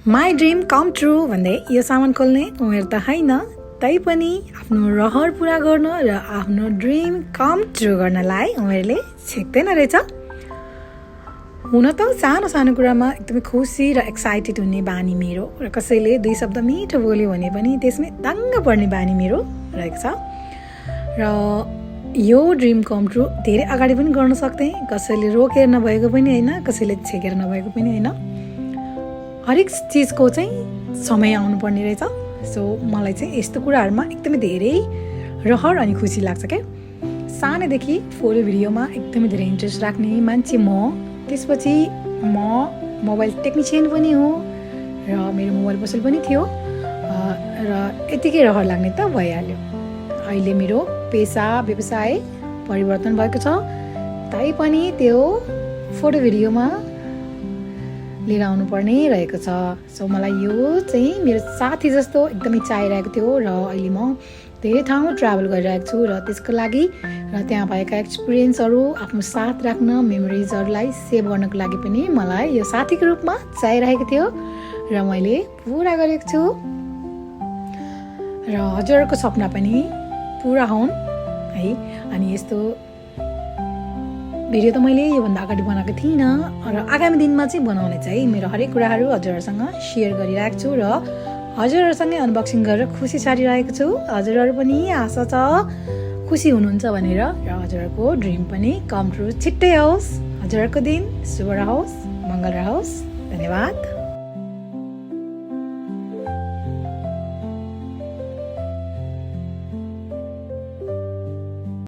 My dream com true भन्दै यो सामान खोल्ने उमेर त होइन, तैपनि आफ्नो रहर पुरा गर्न र आफ्नो ड्रिम कम ट्रु गर्नलाई उमेरले छेक्दैन रहेछ। हुन त सानो सानो कुरामा एकदमै खुसी र एक्साइटेड हुने बानी मेरो र कसैले 2 शब्द मिठो बोल्यो भने पनि त्यसमै दङ्ग पर्ने बानी मेरो रहेको छ। र यो ड्रिम कम ट्रु धेरै अगाडि पनि गर्न सक्थेँ, कसैले रोकेर नभएको पनि होइन, कसैले छेकेर नभएको पनि होइन। हरेक चिजको चाहिँ समय आउनुपर्ने रहेछ। सो मलाई चाहिँ यस्तो कुराहरूमा एकदमै धेरै रहर अनि खुसी लाग्छ क्या। सानैदेखि फोटो भिडियोमा एकदमै धेरै इन्ट्रेस्ट राख्ने मान्छे म। त्यसपछि म मोबाइल टेक्निसियन पनि हो र मेरो मोबाइल पसल पनि थियो र यतिकै रहर लाग्ने त भइहाल्यो। अहिले मेरो पेसा व्यवसाय परिवर्तन भएको छ, तैपनि त्यो फोटो भिडियोमा लिएर आउनुपर्ने रहेको छ। सो मलाई यो चाहिँ मेरो साथी जस्तो एकदमै चाहिरहेको थियो र अहिले म धेरै ठाउँ ट्राभल गरिरहेको छु र त्यसको लागि र त्यहाँ भएका एक्सपिरियन्सहरू आफ्नो साथ राख्न, मेमोरिजहरूलाई सेभ गर्नको लागि पनि मलाई यो साथीको रूपमा चाहिरहेको थियो र मैले पुरा गरेको छु। र हजुरहरूको सपना पनि पुरा हुन् है। अनि यस्तो भिडियो त मैले योभन्दा अगाडि बनाएको थिइनँ र आगामी दिनमा चाहिँ बनाउने चाहिँ मेरो हरेक कुराहरू हजुरहरूसँग सेयर गरिरहेको छु र हजुरहरूसँगै अनबक्सिङ गरेर खुसी छाडिरहेको छु। हजुरहरू पनि आशा छ खुसी हुनुहुन्छ भनेर र हजुरहरूको ड्रिम पनि कम ट्रु छिट्टै आओस्। हजुरहरूको दिन शुभ रहोस्, मङ्गल रहोस्। धन्यवाद।